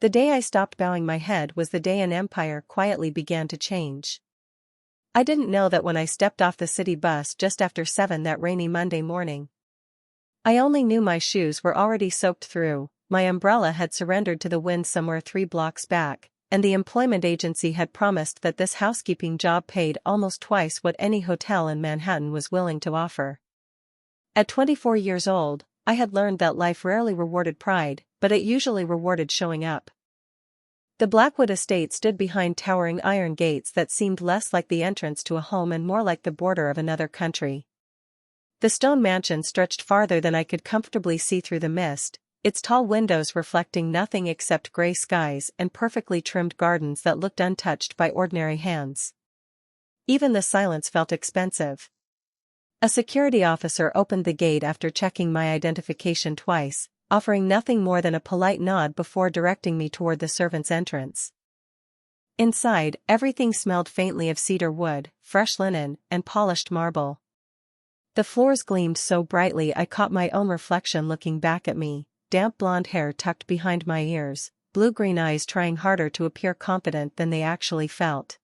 The day I stopped bowing my head was the day an empire quietly began to change. I didn't know that when I stepped off the city bus just after 7 that rainy Monday morning. I only knew my shoes were already soaked through, my umbrella had surrendered to the wind somewhere 3 blocks back, and the employment agency had promised that this housekeeping job paid almost twice what any hotel in Manhattan was willing to offer. At 24 years old, I had learned that life rarely rewarded pride, but it usually rewarded showing up. The Blackwood estate stood behind towering iron gates that seemed less like the entrance to a home and more like the border of another country. The stone mansion stretched farther than I could comfortably see through the mist, its tall windows reflecting nothing except gray skies and perfectly trimmed gardens that looked untouched by ordinary hands. Even the silence felt expensive. A security officer opened the gate after checking my identification twice, offering nothing more than a polite nod before directing me toward the servants' entrance. Inside, everything smelled faintly of cedar wood, fresh linen, and polished marble. The floors gleamed so brightly I caught my own reflection looking back at me, damp blonde hair tucked behind my ears, blue-green eyes trying harder to appear confident than they actually felt.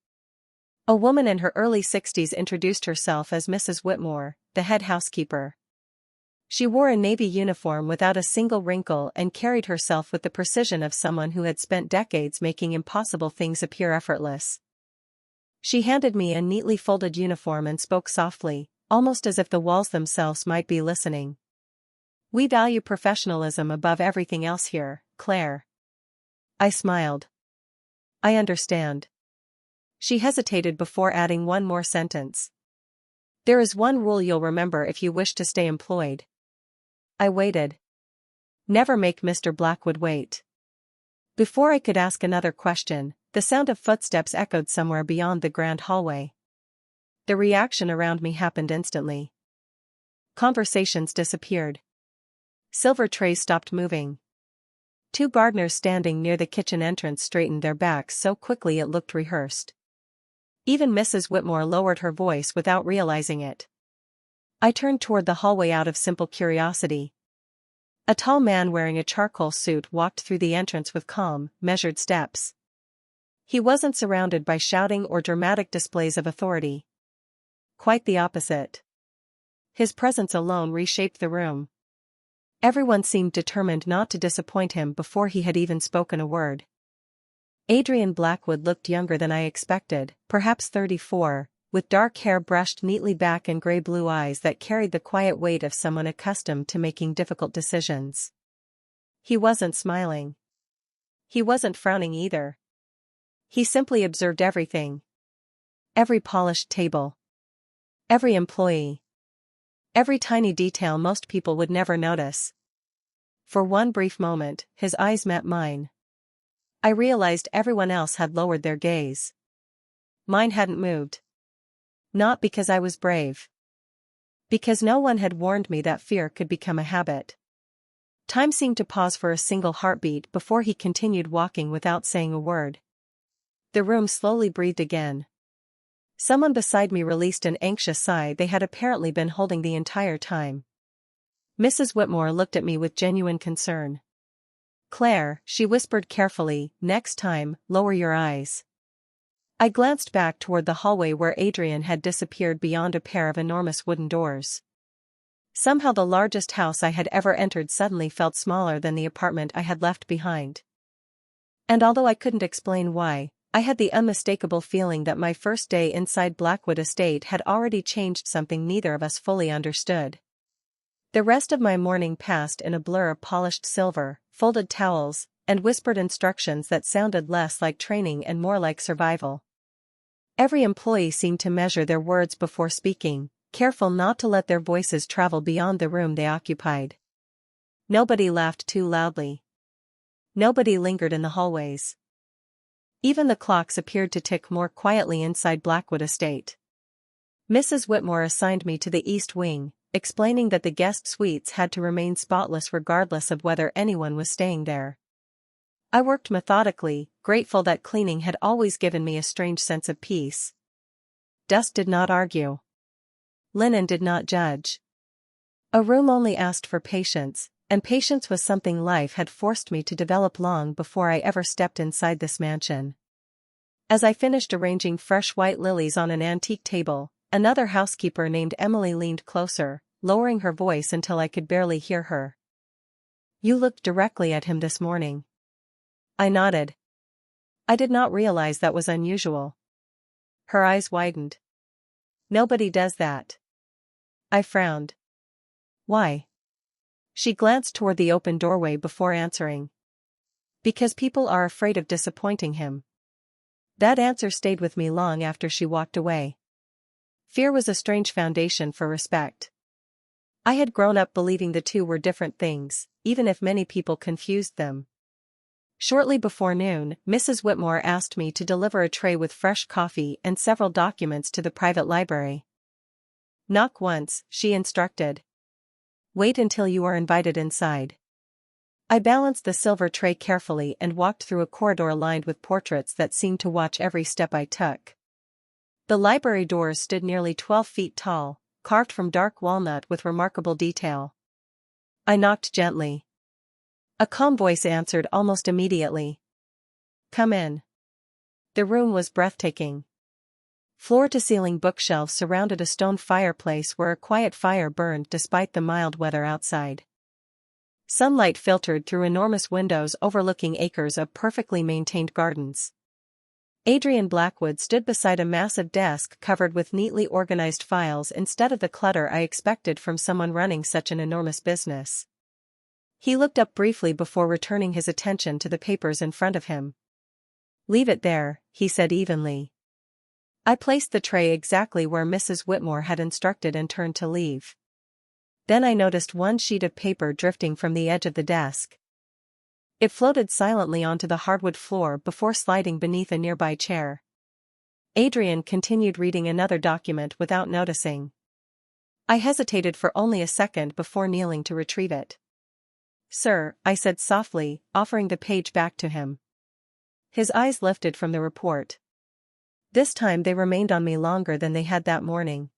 A woman in her early 60s introduced herself as Mrs. Whitmore, the head housekeeper. She wore a navy uniform without a single wrinkle and carried herself with the precision of someone who had spent decades making impossible things appear effortless. She handed me a neatly folded uniform and spoke softly, almost as if the walls themselves might be listening. "We value professionalism above everything else here, Claire." I smiled. "I understand." She hesitated before adding one more sentence. "There is one rule you'll remember if you wish to stay employed." I waited. Never make Mr. Blackwood wait. Before I could ask another question, the sound of footsteps echoed somewhere beyond the grand hallway. The reaction around me happened instantly. Conversations disappeared. Silver trays stopped moving. 2 gardeners standing near the kitchen entrance straightened their backs so quickly it looked rehearsed. Even Mrs. Whitmore lowered her voice without realizing it. I turned toward the hallway out of simple curiosity. A tall man wearing a charcoal suit walked through the entrance with calm, measured steps. He wasn't surrounded by shouting or dramatic displays of authority. Quite the opposite. His presence alone reshaped the room. Everyone seemed determined not to disappoint him before he had even spoken a word. Adrian Blackwood looked younger than I expected, perhaps 34, with dark hair brushed neatly back and gray-blue eyes that carried the quiet weight of someone accustomed to making difficult decisions. He wasn't smiling. He wasn't frowning either. He simply observed everything. Every polished table. Every employee. Every tiny detail most people would never notice. For one brief moment, his eyes met mine. I realized everyone else had lowered their gaze. Mine hadn't moved. Not because I was brave. Because no one had warned me that fear could become a habit. Time seemed to pause for a single heartbeat before he continued walking without saying a word. The room slowly breathed again. Someone beside me released an anxious sigh they had apparently been holding the entire time. Mrs. Whitmore looked at me with genuine concern. "Claire," she whispered carefully, "next time, lower your eyes." I glanced back toward the hallway where Adrian had disappeared beyond a pair of enormous wooden doors. Somehow the largest house I had ever entered suddenly felt smaller than the apartment I had left behind. And although I couldn't explain why, I had the unmistakable feeling that my first day inside Blackwood Estate had already changed something neither of us fully understood. The rest of my morning passed in a blur of polished silver, folded towels, and whispered instructions that sounded less like training and more like survival. Every employee seemed to measure their words before speaking, careful not to let their voices travel beyond the room they occupied. Nobody laughed too loudly. Nobody lingered in the hallways. Even the clocks appeared to tick more quietly inside Blackwood Estate. Mrs. Whitmore assigned me to the East Wing, explaining that the guest suites had to remain spotless regardless of whether anyone was staying there. I worked methodically, grateful that cleaning had always given me a strange sense of peace. Dust did not argue. Linen did not judge. A room only asked for patience, And patience was something life had forced me to develop long before I ever stepped inside this mansion. As I finished arranging fresh white lilies on an antique table, another housekeeper named Emily leaned closer, lowering her voice until I could barely hear her. "You looked directly at him this morning." I nodded. I did not realize that was unusual. Her eyes widened. "Nobody does that." I frowned. "Why?" She glanced toward the open doorway before answering. "Because people are afraid of disappointing him." That answer stayed with me long after she walked away. Fear was a strange foundation for respect. I had grown up believing the two were different things, even if many people confused them. Shortly before noon, Mrs. Whitmore asked me to deliver a tray with fresh coffee and several documents to the private library. "Knock once," she instructed. "Wait until you are invited inside." I balanced the silver tray carefully and walked through a corridor lined with portraits that seemed to watch every step I took. The library doors stood nearly 12 feet tall, carved from dark walnut with remarkable detail. I knocked gently. A calm voice answered almost immediately. "Come in." The room was breathtaking. Floor-to-ceiling bookshelves surrounded a stone fireplace where a quiet fire burned despite the mild weather outside. Sunlight filtered through enormous windows overlooking acres of perfectly maintained gardens. Adrian Blackwood stood beside a massive desk covered with neatly organized files instead of the clutter I expected from someone running such an enormous business. He looked up briefly before returning his attention to the papers in front of him. "Leave it there," he said evenly. I placed the tray exactly where Mrs. Whitmore had instructed and turned to leave. Then I noticed one sheet of paper drifting from the edge of the desk. It floated silently onto the hardwood floor before sliding beneath a nearby chair. Adrian continued reading another document without noticing. I hesitated for only a second before kneeling to retrieve it. "Sir," I said softly, offering the page back to him. His eyes lifted from the report. This time they remained on me longer than they had that morning.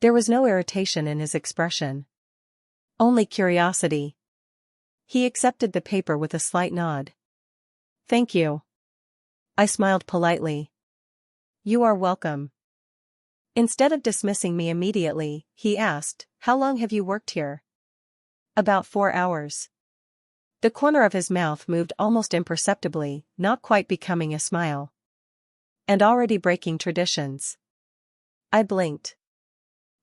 There was no irritation in his expression. Only curiosity. He accepted the paper with a slight nod. "Thank you." I smiled politely. "You are welcome." Instead of dismissing me immediately, he asked, "How long have you worked here?" "About 4 hours." The corner of his mouth moved almost imperceptibly, not quite becoming a smile. "And already breaking traditions." I blinked.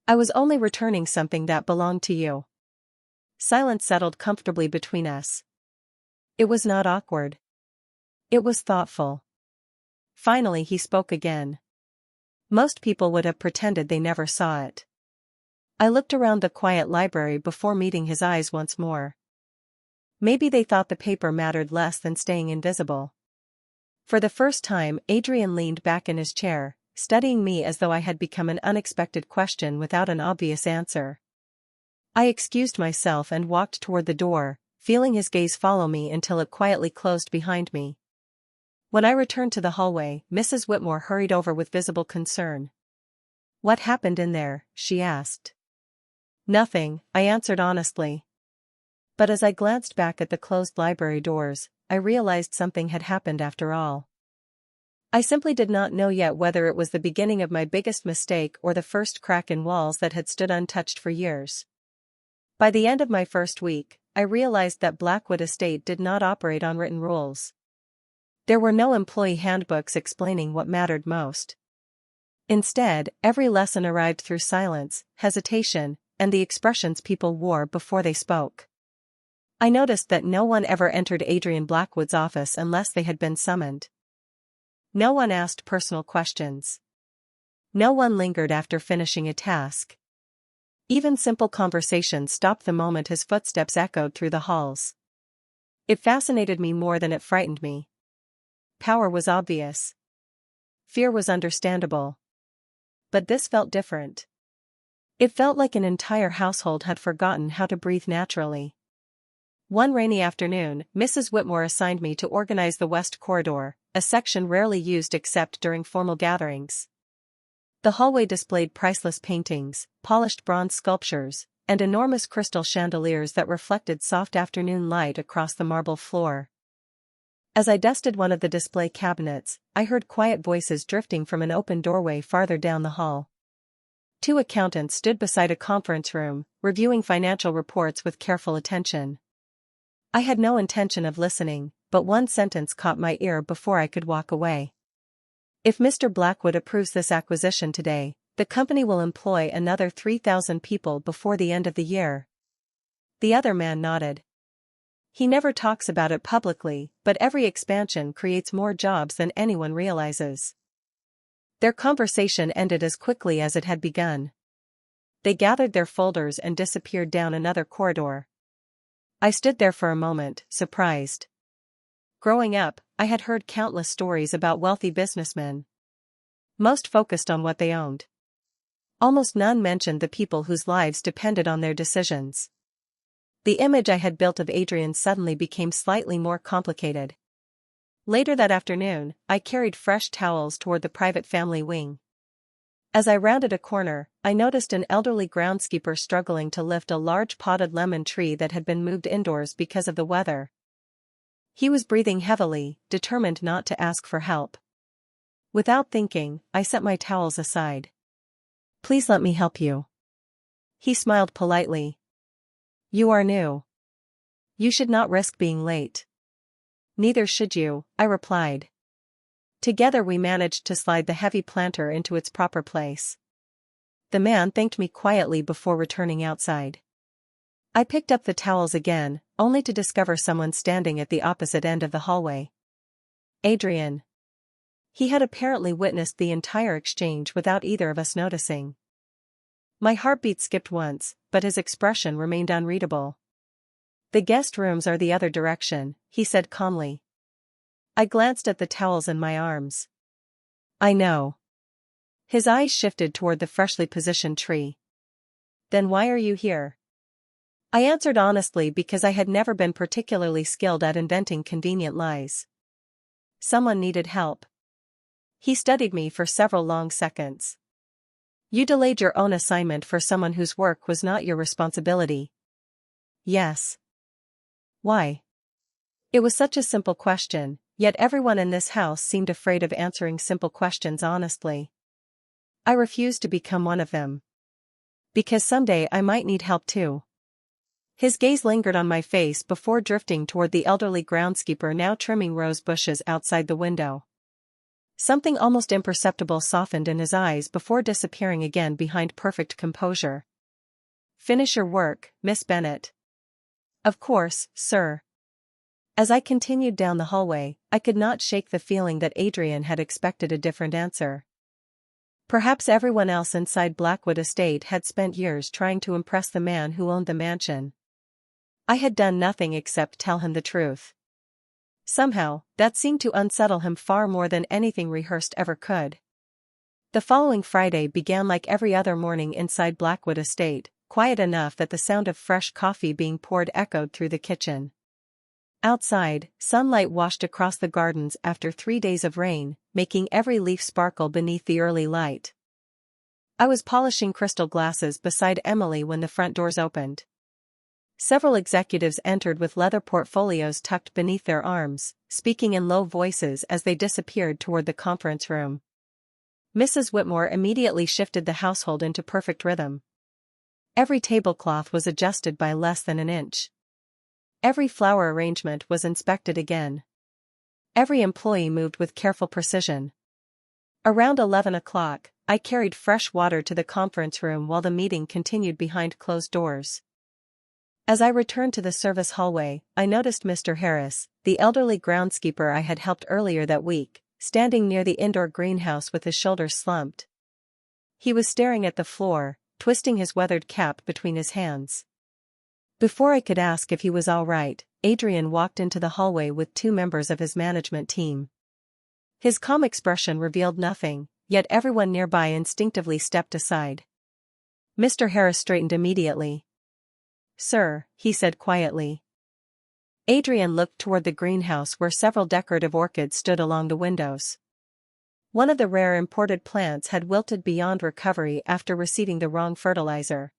"I was only returning something that belonged to you." Silence settled comfortably between us. It was not awkward. It was thoughtful. Finally he spoke again. Most people would have pretended they never saw it. I looked around the quiet library before meeting his eyes once more. Maybe they thought the paper mattered less than staying invisible. For the first time, Adrian leaned back in his chair, studying me as though I had become an unexpected question without an obvious answer. I excused myself and walked toward the door, feeling his gaze follow me until it quietly closed behind me. When I returned to the hallway, Mrs. Whitmore hurried over with visible concern. "What happened in there?" she asked. "Nothing," I answered honestly. But as I glanced back at the closed library doors, I realized something had happened after all. I simply did not know yet whether it was the beginning of my biggest mistake or the first crack in walls that had stood untouched for years. By the end of my first week, I realized that Blackwood Estate did not operate on written rules. There were no employee handbooks explaining what mattered most. Instead, every lesson arrived through silence, hesitation, and the expressions people wore before they spoke. I noticed that no one ever entered Adrian Blackwood's office unless they had been summoned. No one asked personal questions. No one lingered after finishing a task. Even simple conversations stopped the moment his footsteps echoed through the halls. It fascinated me more than it frightened me. Power was obvious. Fear was understandable. But this felt different. It felt like an entire household had forgotten how to breathe naturally. One rainy afternoon, Mrs. Whitmore assigned me to organize the West Corridor, a section rarely used except during formal gatherings. The hallway displayed priceless paintings, polished bronze sculptures, and enormous crystal chandeliers that reflected soft afternoon light across the marble floor. As I dusted one of the display cabinets, I heard quiet voices drifting from an open doorway farther down the hall. Two accountants stood beside a conference room, reviewing financial reports with careful attention. I had no intention of listening, but one sentence caught my ear before I could walk away. If Mr. Blackwood approves this acquisition today, the company will employ another 3,000 people before the end of the year. The other man nodded. He never talks about it publicly, but every expansion creates more jobs than anyone realizes. Their conversation ended as quickly as it had begun. They gathered their folders and disappeared down another corridor. I stood there for a moment, surprised. Growing up, I had heard countless stories about wealthy businessmen. Most focused on what they owned. Almost none mentioned the people whose lives depended on their decisions. The image I had built of Adrian suddenly became slightly more complicated. Later that afternoon, I carried fresh towels toward the private family wing. As I rounded a corner, I noticed an elderly groundskeeper struggling to lift a large potted lemon tree that had been moved indoors because of the weather. He was breathing heavily, determined not to ask for help. Without thinking, I set my towels aside. "Please let me help you." He smiled politely. "You are new. You should not risk being late." "Neither should you," I replied. Together we managed to slide the heavy planter into its proper place. The man thanked me quietly before returning outside. I picked up the towels again, only to discover someone standing at the opposite end of the hallway. Adrian. He had apparently witnessed the entire exchange without either of us noticing. My heartbeat skipped once, but his expression remained unreadable. "The guest rooms are the other direction," he said calmly. I glanced at the towels in my arms. "I know." His eyes shifted toward the freshly positioned tree. "Then why are you here?" I answered honestly because I had never been particularly skilled at inventing convenient lies. "Someone needed help." He studied me for several long seconds. "You delayed your own assignment for someone whose work was not your responsibility." "Yes." "Why?" It was such a simple question, yet everyone in this house seemed afraid of answering simple questions honestly. I refused to become one of them. "Because someday I might need help too." His gaze lingered on my face before drifting toward the elderly groundskeeper now trimming rose bushes outside the window. Something almost imperceptible softened in his eyes before disappearing again behind perfect composure. "Finish your work, Miss Bennet." "Of course, sir." As I continued down the hallway, I could not shake the feeling that Adrian had expected a different answer. Perhaps everyone else inside Blackwood Estate had spent years trying to impress the man who owned the mansion. I had done nothing except tell him the truth. Somehow, that seemed to unsettle him far more than anything rehearsed ever could. The following Friday began like every other morning inside Blackwood Estate, quiet enough that the sound of fresh coffee being poured echoed through the kitchen. Outside, sunlight washed across the gardens after 3 days of rain, making every leaf sparkle beneath the early light. I was polishing crystal glasses beside Emily when the front doors opened. Several executives entered with leather portfolios tucked beneath their arms, speaking in low voices as they disappeared toward the conference room. Mrs. Whitmore immediately shifted the household into perfect rhythm. Every tablecloth was adjusted by less than an inch. Every flower arrangement was inspected again. Every employee moved with careful precision. Around 11 o'clock, I carried fresh water to the conference room while the meeting continued behind closed doors. As I returned to the service hallway, I noticed Mr. Harris, the elderly groundskeeper I had helped earlier that week, standing near the indoor greenhouse with his shoulders slumped. He was staring at the floor, twisting his weathered cap between his hands. Before I could ask if he was all right, Adrian walked into the hallway with 2 members of his management team. His calm expression revealed nothing, yet everyone nearby instinctively stepped aside. Mr. Harris straightened immediately. "Sir," he said quietly. Adrian looked toward the greenhouse where several decorative orchids stood along the windows. One of the rare imported plants had wilted beyond recovery after receiving the wrong fertilizer.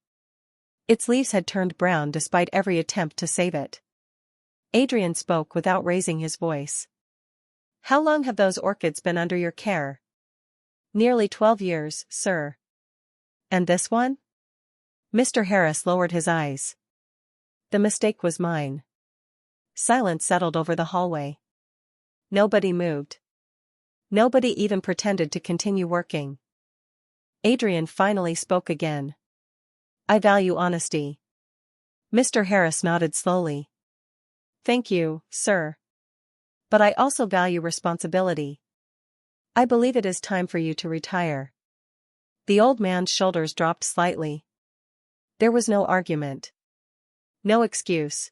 Its leaves had turned brown despite every attempt to save it. Adrian spoke without raising his voice. How long have those orchids been under your care? Nearly 12 years, sir. And this one? Mr. Harris lowered his eyes. The mistake was mine. Silence settled over the hallway. Nobody moved. Nobody even pretended to continue working. Adrian finally spoke again. I value honesty. Mr. Harris nodded slowly. Thank you, sir. But I also value responsibility. I believe it is time for you to retire. The old man's shoulders dropped slightly. There was no argument. No excuse.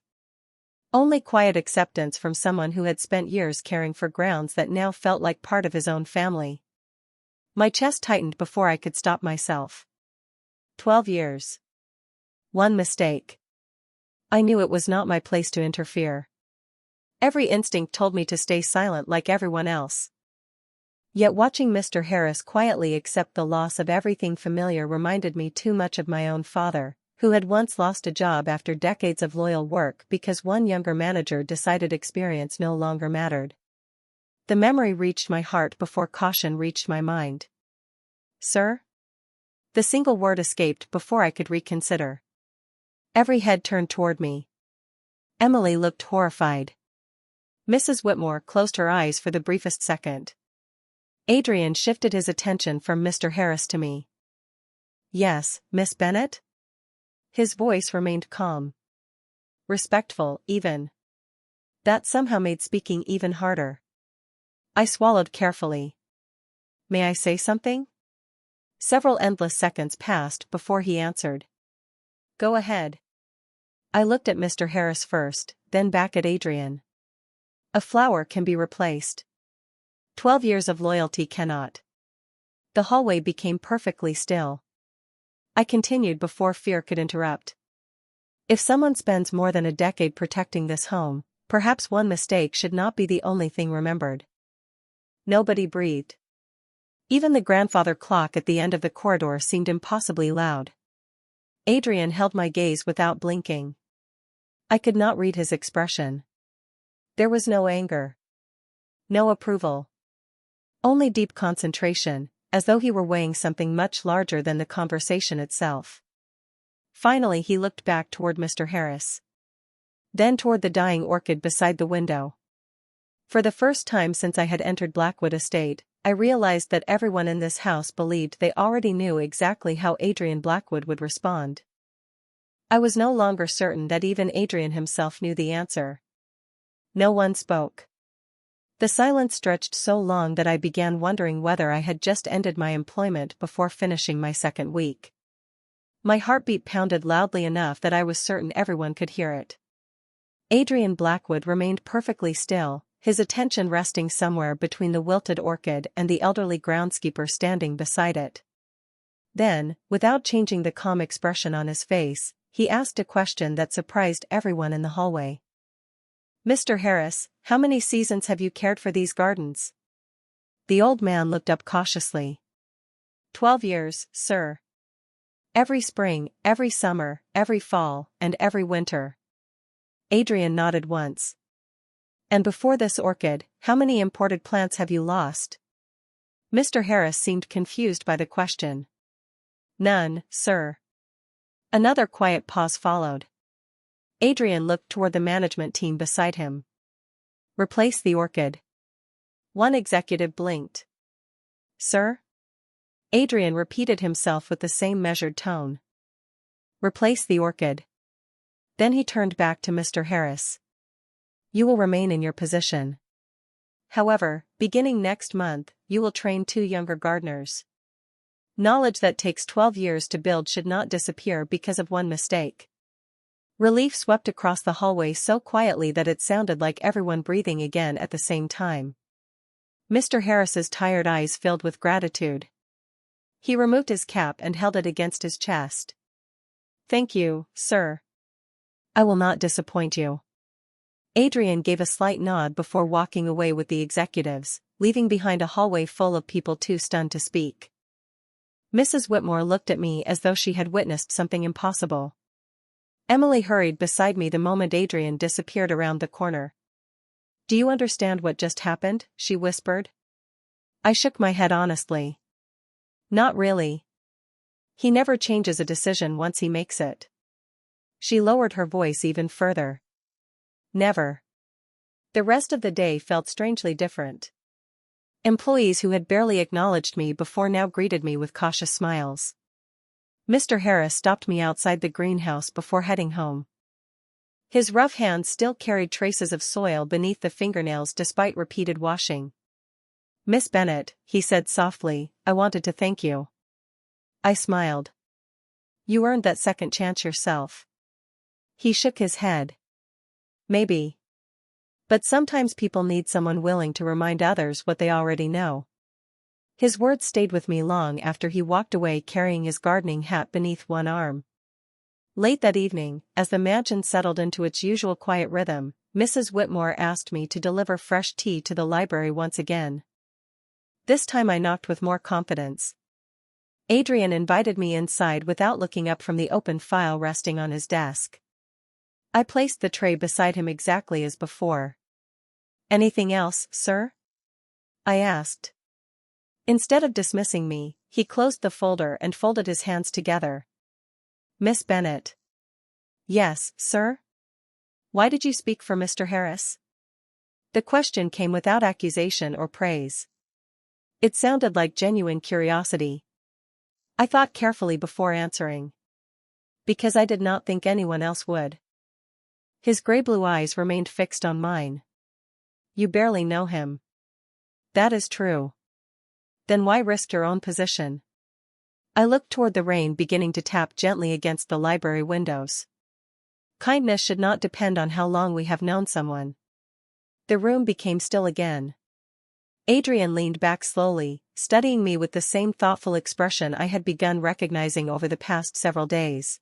Only quiet acceptance from someone who had spent years caring for grounds that now felt like part of his own family. My chest tightened before I could stop myself. 12 years. One mistake. I knew it was not my place to interfere. Every instinct told me to stay silent like everyone else. Yet watching Mr. Harris quietly accept the loss of everything familiar reminded me too much of my own father, who had once lost a job after decades of loyal work because one younger manager decided experience no longer mattered. The memory reached my heart before caution reached my mind. Sir? The single word escaped before I could reconsider. Every head turned toward me. Emily looked horrified. Mrs. Whitmore closed her eyes for the briefest second. Adrian shifted his attention from Mr. Harris to me. Yes, Miss Bennet? His voice remained calm. Respectful, even. That somehow made speaking even harder. I swallowed carefully. May I say something? Several endless seconds passed before he answered. Go ahead. I looked at Mr. Harris first, then back at Adrian. A flower can be replaced. 12 years of loyalty cannot. The hallway became perfectly still. I continued before fear could interrupt. If someone spends more than a decade protecting this home, perhaps one mistake should not be the only thing remembered. Nobody breathed. Even the grandfather clock at the end of the corridor seemed impossibly loud. Adrian held my gaze without blinking. I could not read his expression. There was no anger. No approval. Only deep concentration, as though he were weighing something much larger than the conversation itself. Finally he looked back toward Mr. Harris. Then toward the dying orchid beside the window. For the first time since I had entered Blackwood Estate, I realized that everyone in this house believed they already knew exactly how Adrian Blackwood would respond. I was no longer certain that even Adrian himself knew the answer. No one spoke. The silence stretched so long that I began wondering whether I had just ended my employment before finishing my second week. My heartbeat pounded loudly enough that I was certain everyone could hear it. Adrian Blackwood remained perfectly still, his attention resting somewhere between the wilted orchid and the elderly groundskeeper standing beside it. Then, without changing the calm expression on his face, he asked a question that surprised everyone in the hallway. Mr. Harris, how many seasons have you cared for these gardens? The old man looked up cautiously. 12 years, sir. Every spring, every summer, every fall, and every winter. Adrian nodded once. And before this orchid, how many imported plants have you lost? Mr. Harris seemed confused by the question. None, sir. Another quiet pause followed. Adrian looked toward the management team beside him. Replace the orchid. One executive blinked. Sir? Adrian repeated himself with the same measured tone. Replace the orchid. Then he turned back to Mr. Harris. You will remain in your position. However, beginning next month, you will train 2 younger gardeners. Knowledge that takes 12 years to build should not disappear because of one mistake. Relief swept across the hallway so quietly that it sounded like everyone breathing again at the same time. Mr. Harris's tired eyes filled with gratitude. He removed his cap and held it against his chest. Thank you, sir. I will not disappoint you. Adrian gave a slight nod before walking away with the executives, leaving behind a hallway full of people too stunned to speak. Mrs. Whitmore looked at me as though she had witnessed something impossible. Emily hurried beside me the moment Adrian disappeared around the corner. "Do you understand what just happened?" she whispered. I shook my head honestly. "Not really. He never changes a decision once he makes it." She lowered her voice even further. "Never." The rest of the day felt strangely different. Employees who had barely acknowledged me before now greeted me with cautious smiles. Mr. Harris stopped me outside the greenhouse before heading home. His rough hands still carried traces of soil beneath the fingernails despite repeated washing. "Miss Bennet," he said softly, "I wanted to thank you." I smiled. "You earned that second chance yourself." He shook his head. "Maybe. But sometimes people need someone willing to remind others what they already know." His words stayed with me long after he walked away carrying his gardening hat beneath one arm. Late that evening, as the mansion settled into its usual quiet rhythm, Mrs. Whitmore asked me to deliver fresh tea to the library once again. This time I knocked with more confidence. Adrian invited me inside without looking up from the open file resting on his desk. I placed the tray beside him exactly as before. "Anything else, sir?" I asked. Instead of dismissing me, he closed the folder and folded his hands together. "Miss Bennet." "Yes, sir?" "Why did you speak for Mr. Harris?" The question came without accusation or praise. It sounded like genuine curiosity. I thought carefully before answering. "Because I did not think anyone else would." His gray-blue eyes remained fixed on mine. "You barely know him." "That is true." "Then why risk your own position?" I looked toward the rain beginning to tap gently against the library windows. "Kindness should not depend on how long we have known someone." The room became still again. Adrian leaned back slowly, studying me with the same thoughtful expression I had begun recognizing over the past several days.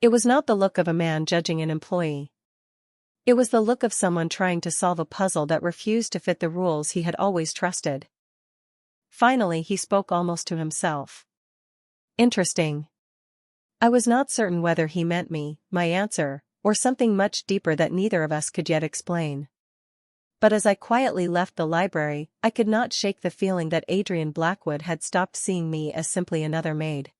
It was not the look of a man judging an employee. It was the look of someone trying to solve a puzzle that refused to fit the rules he had always trusted. Finally he spoke almost to himself. "Interesting." I was not certain whether he meant me, my answer, or something much deeper that neither of us could yet explain. But as I quietly left the library, I could not shake the feeling that Adrian Blackwood had stopped seeing me as simply another maid.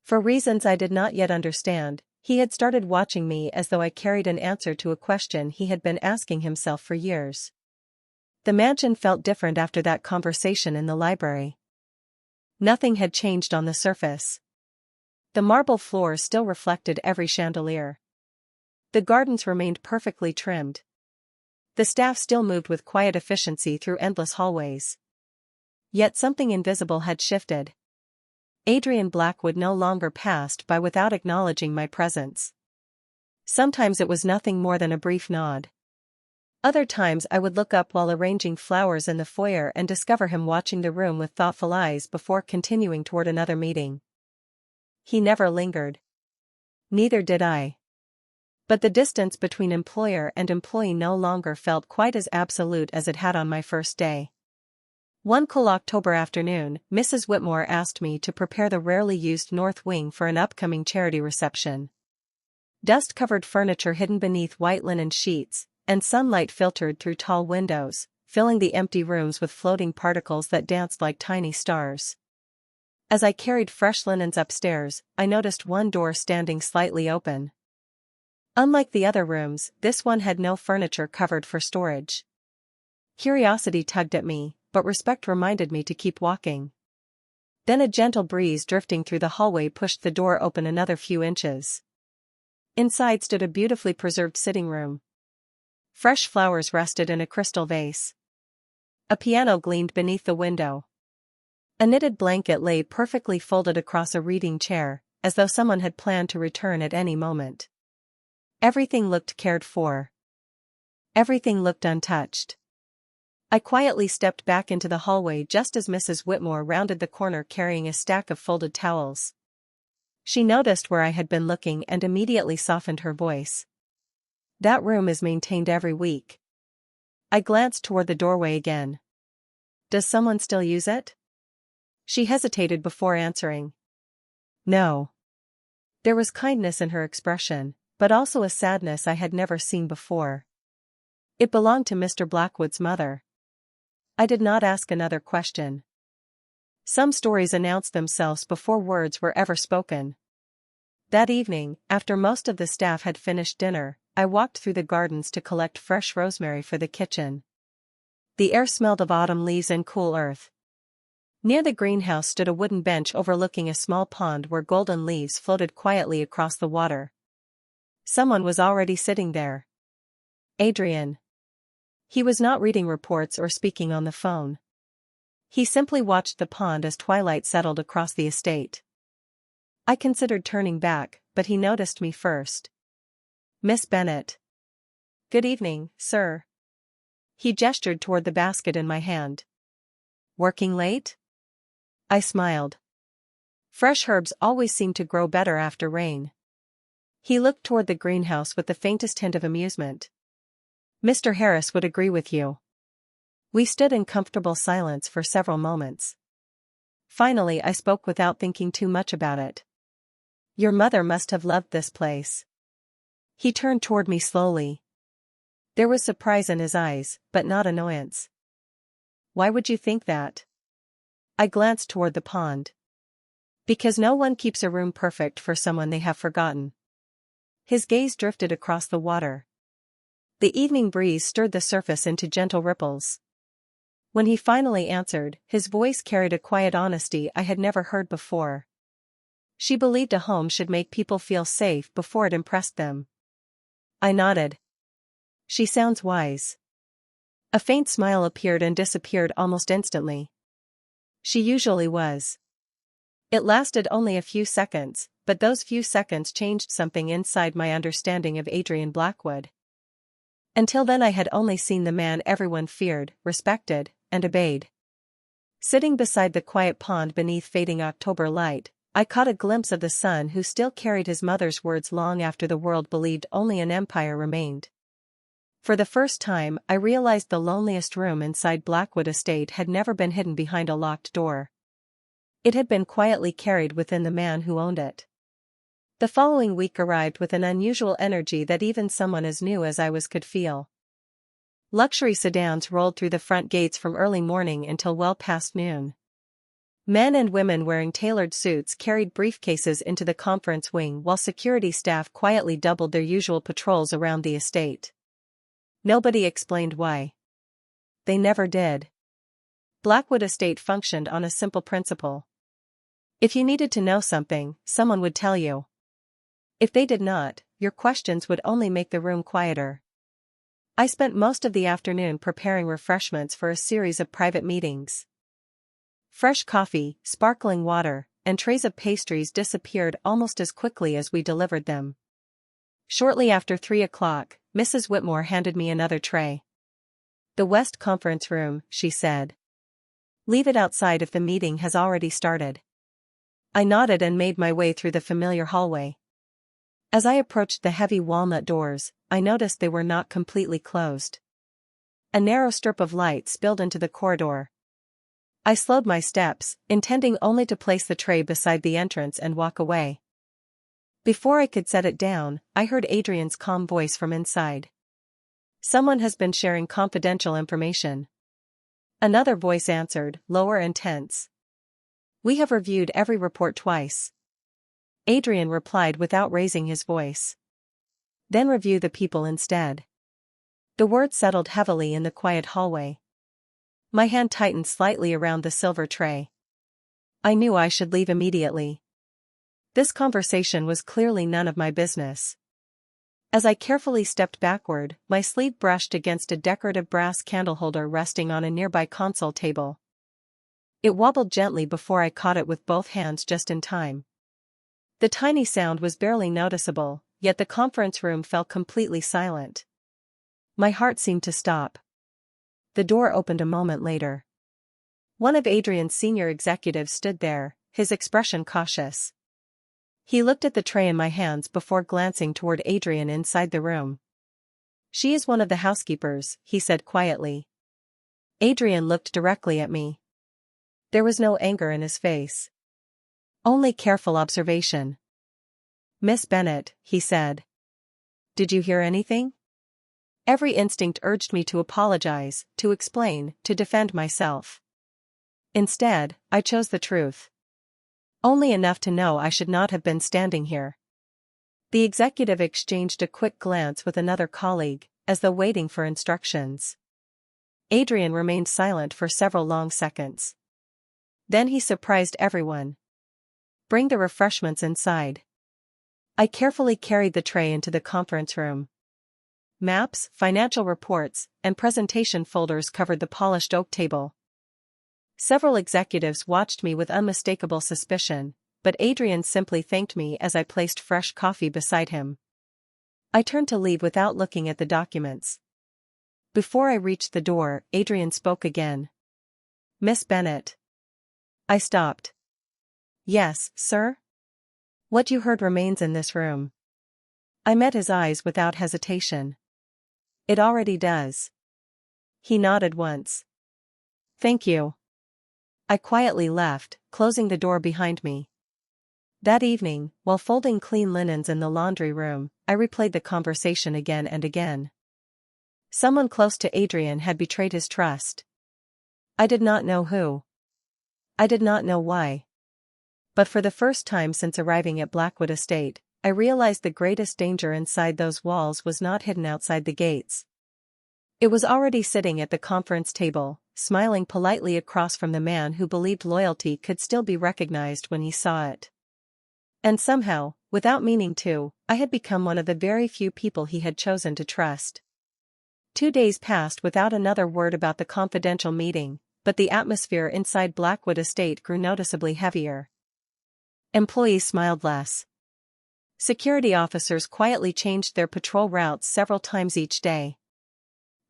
For reasons I did not yet understand, he had started watching me as though I carried an answer to a question he had been asking himself for years. The mansion felt different after that conversation in the library. Nothing had changed on the surface. The marble floors still reflected every chandelier. The gardens remained perfectly trimmed. The staff still moved with quiet efficiency through endless hallways. Yet something invisible had shifted. Adrian Blackwood no longer passed by without acknowledging my presence. Sometimes it was nothing more than a brief nod. Other times I would look up while arranging flowers in the foyer and discover him watching the room with thoughtful eyes before continuing toward another meeting. He never lingered. Neither did I. But the distance between employer and employee no longer felt quite as absolute as it had on my first day. One cool October afternoon, Mrs. Whitmore asked me to prepare the rarely used north wing for an upcoming charity reception. Dust-covered furniture hidden beneath white linen sheets, and sunlight filtered through tall windows, filling the empty rooms with floating particles that danced like tiny stars. As I carried fresh linens upstairs, I noticed one door standing slightly open. Unlike the other rooms, this one had no furniture covered for storage. Curiosity tugged at me, but respect reminded me to keep walking. Then a gentle breeze drifting through the hallway pushed the door open another few inches. Inside stood a beautifully preserved sitting room. Fresh flowers rested in a crystal vase. A piano gleamed beneath the window. A knitted blanket lay perfectly folded across a reading chair, as though someone had planned to return at any moment. Everything looked cared for. Everything looked untouched. I quietly stepped back into the hallway just as Mrs. Whitmore rounded the corner carrying a stack of folded towels. She noticed where I had been looking and immediately softened her voice. "That room is maintained every week." I glanced toward the doorway again. "Does someone still use it?" She hesitated before answering. "No. There was kindness in her expression, but also a sadness I had never seen before. It belonged to Mr. Blackwood's mother. I did not ask another question. Some stories announced themselves before words were ever spoken. That evening, after most of the staff had finished dinner, I walked through the gardens to collect fresh rosemary for the kitchen. The air smelled of autumn leaves and cool earth. Near the greenhouse stood a wooden bench overlooking a small pond where golden leaves floated quietly across the water. Someone was already sitting there. Adrian. He was not reading reports or speaking on the phone. He simply watched the pond as twilight settled across the estate. I considered turning back, but he noticed me first. Miss Bennet. Good evening, sir. He gestured toward the basket in my hand. Working late? I smiled. Fresh herbs always seem to grow better after rain. He looked toward the greenhouse with the faintest hint of amusement. Mr. Harris would agree with you. We stood in comfortable silence for several moments. Finally, I spoke without thinking too much about it. Your mother must have loved this place. He turned toward me slowly. There was surprise in his eyes, but not annoyance. Why would you think that? I glanced toward the pond. Because no one keeps a room perfect for someone they have forgotten. His gaze drifted across the water. The evening breeze stirred the surface into gentle ripples. When he finally answered, his voice carried a quiet honesty I had never heard before. She believed a home should make people feel safe before it impressed them. I nodded. She sounds wise. A faint smile appeared and disappeared almost instantly. She usually was. It lasted only a few seconds, but those few seconds changed something inside my understanding of Adrian Blackwood. Until then I had only seen the man everyone feared, respected, and obeyed. Sitting beside the quiet pond beneath fading October light, I caught a glimpse of the son who still carried his mother's words long after the world believed only an empire remained. For the first time, I realized the loneliest room inside Blackwood Estate had never been hidden behind a locked door. It had been quietly carried within the man who owned it. The following week arrived with an unusual energy that even someone as new as I was could feel. Luxury sedans rolled through the front gates from early morning until well past noon. Men and women wearing tailored suits carried briefcases into the conference wing while security staff quietly doubled their usual patrols around the estate. Nobody explained why. They never did. Blackwood Estate functioned on a simple principle. If you needed to know something, someone would tell you. If they did not, your questions would only make the room quieter. I spent most of the afternoon preparing refreshments for a series of private meetings. Fresh coffee, sparkling water, and trays of pastries disappeared almost as quickly as we delivered them. Shortly after 3 o'clock, Mrs. Whitmore handed me another tray. The West Conference Room, she said. Leave it outside if the meeting has already started. I nodded and made my way through the familiar hallway. As I approached the heavy walnut doors, I noticed they were not completely closed. A narrow strip of light spilled into the corridor. I slowed my steps, intending only to place the tray beside the entrance and walk away. Before I could set it down, I heard Adrian's calm voice from inside. Someone has been sharing confidential information. Another voice answered, lower and tense. We have reviewed every report twice. Adrian replied without raising his voice. Then review the people instead. The word settled heavily in the quiet hallway. My hand tightened slightly around the silver tray. I knew I should leave immediately. This conversation was clearly none of my business. As I carefully stepped backward, my sleeve brushed against a decorative brass candle holder resting on a nearby console table. It wobbled gently before I caught it with both hands just in time. The tiny sound was barely noticeable, yet the conference room felt completely silent. My heart seemed to stop. The door opened a moment later. One of Adrian's senior executives stood there, his expression cautious. He looked at the tray in my hands before glancing toward Adrian inside the room. She is one of the housekeepers, he said quietly. Adrian looked directly at me. There was no anger in his face. Only careful observation. Miss Bennet, he said. Did you hear anything? Every instinct urged me to apologize, to explain, to defend myself. Instead, I chose the truth. Only enough to know I should not have been standing here. The executive exchanged a quick glance with another colleague, as though waiting for instructions. Adrian remained silent for several long seconds. Then he surprised everyone. Bring the refreshments inside. I carefully carried the tray into the conference room. Maps, financial reports, and presentation folders covered the polished oak table. Several executives watched me with unmistakable suspicion, but Adrian simply thanked me as I placed fresh coffee beside him. I turned to leave without looking at the documents. Before I reached the door, Adrian spoke again. Miss Bennet. I stopped. Yes, sir? What you heard remains in this room. I met his eyes without hesitation. It already does. He nodded once. Thank you. I quietly left, closing the door behind me. That evening, while folding clean linens in the laundry room, I replayed the conversation again and again. Someone close to Adrian had betrayed his trust. I did not know who. I did not know why. But for the first time since arriving at Blackwood Estate, I realized the greatest danger inside those walls was not hidden outside the gates. It was already sitting at the conference table, smiling politely across from the man who believed loyalty could still be recognized when he saw it. And somehow, without meaning to, I had become one of the very few people he had chosen to trust. 2 days passed without another word about the confidential meeting, but the atmosphere inside Blackwood Estate grew noticeably heavier. Employees smiled less. Security officers quietly changed their patrol routes several times each day.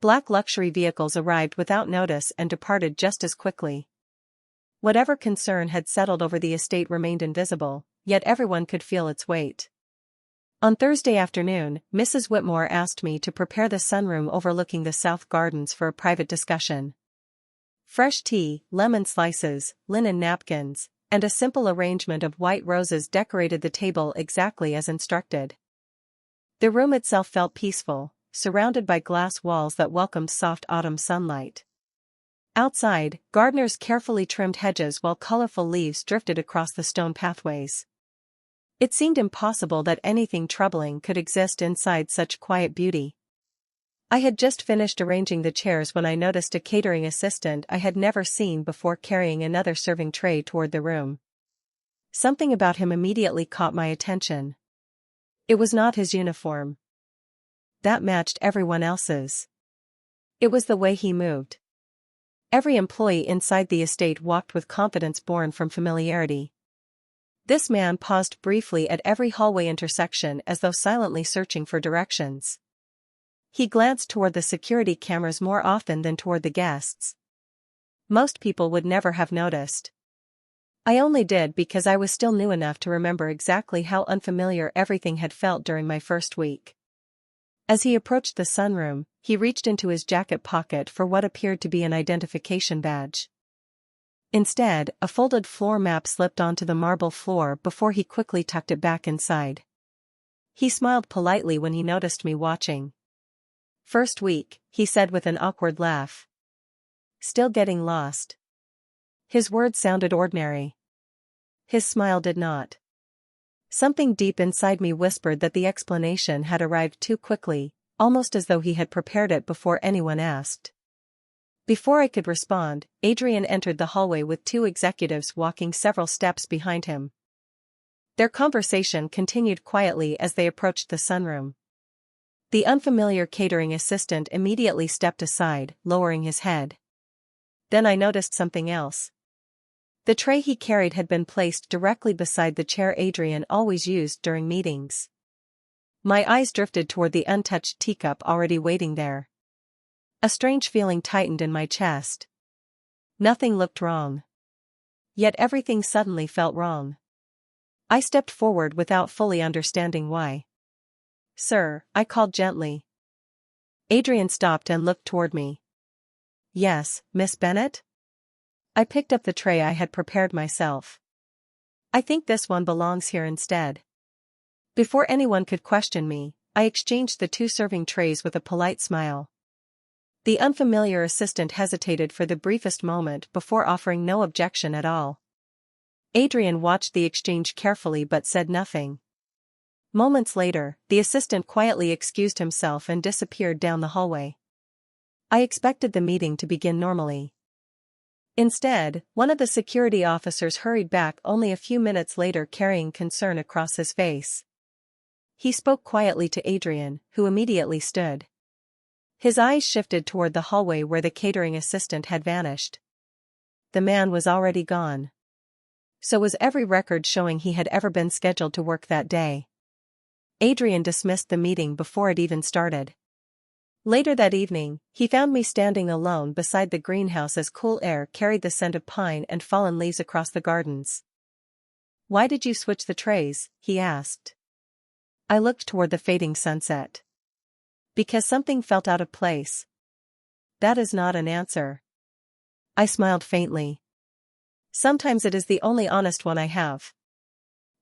Black luxury vehicles arrived without notice and departed just as quickly. Whatever concern had settled over the estate remained invisible, yet everyone could feel its weight. On Thursday afternoon, Mrs. Whitmore asked me to prepare the sunroom overlooking the south gardens for a private discussion. Fresh tea, lemon slices, linen napkins, and a simple arrangement of white roses decorated the table exactly as instructed. The room itself felt peaceful, surrounded by glass walls that welcomed soft autumn sunlight. Outside, gardeners carefully trimmed hedges while colorful leaves drifted across the stone pathways. It seemed impossible that anything troubling could exist inside such quiet beauty. I had just finished arranging the chairs when I noticed a catering assistant I had never seen before carrying another serving tray toward the room. Something about him immediately caught my attention. It was not his uniform. That matched everyone else's. It was the way he moved. Every employee inside the estate walked with confidence born from familiarity. This man paused briefly at every hallway intersection as though silently searching for directions. He glanced toward the security cameras more often than toward the guests. Most people would never have noticed. I only did because I was still new enough to remember exactly how unfamiliar everything had felt during my first week. As he approached the sunroom, he reached into his jacket pocket for what appeared to be an identification badge. Instead, a folded floor map slipped onto the marble floor before he quickly tucked it back inside. He smiled politely when he noticed me watching. First week, he said with an awkward laugh. Still getting lost. His words sounded ordinary. His smile did not. Something deep inside me whispered that the explanation had arrived too quickly, almost as though he had prepared it before anyone asked. Before I could respond, Adrian entered the hallway with 2 executives walking several steps behind him. Their conversation continued quietly as they approached the sunroom. The unfamiliar catering assistant immediately stepped aside, lowering his head. Then I noticed something else. The tray he carried had been placed directly beside the chair Adrian always used during meetings. My eyes drifted toward the untouched teacup already waiting there. A strange feeling tightened in my chest. Nothing looked wrong. Yet everything suddenly felt wrong. I stepped forward without fully understanding why. "Sir," I called gently. Adrian stopped and looked toward me. "Yes, Miss Bennet?" I picked up the tray I had prepared myself. "I think this one belongs here instead." Before anyone could question me, I exchanged the 2 serving trays with a polite smile. The unfamiliar assistant hesitated for the briefest moment before offering no objection at all. Adrian watched the exchange carefully but said nothing. Moments later, the assistant quietly excused himself and disappeared down the hallway. I expected the meeting to begin normally. Instead, one of the security officers hurried back only a few minutes later carrying concern across his face. He spoke quietly to Adrian, who immediately stood. His eyes shifted toward the hallway where the catering assistant had vanished. The man was already gone. So was every record showing he had ever been scheduled to work that day. Adrian dismissed the meeting before it even started. Later that evening, he found me standing alone beside the greenhouse as cool air carried the scent of pine and fallen leaves across the gardens. "Why did you switch the trays?" he asked. I looked toward the fading sunset. "Because something felt out of place." "That is not an answer." I smiled faintly. "Sometimes it is the only honest one I have."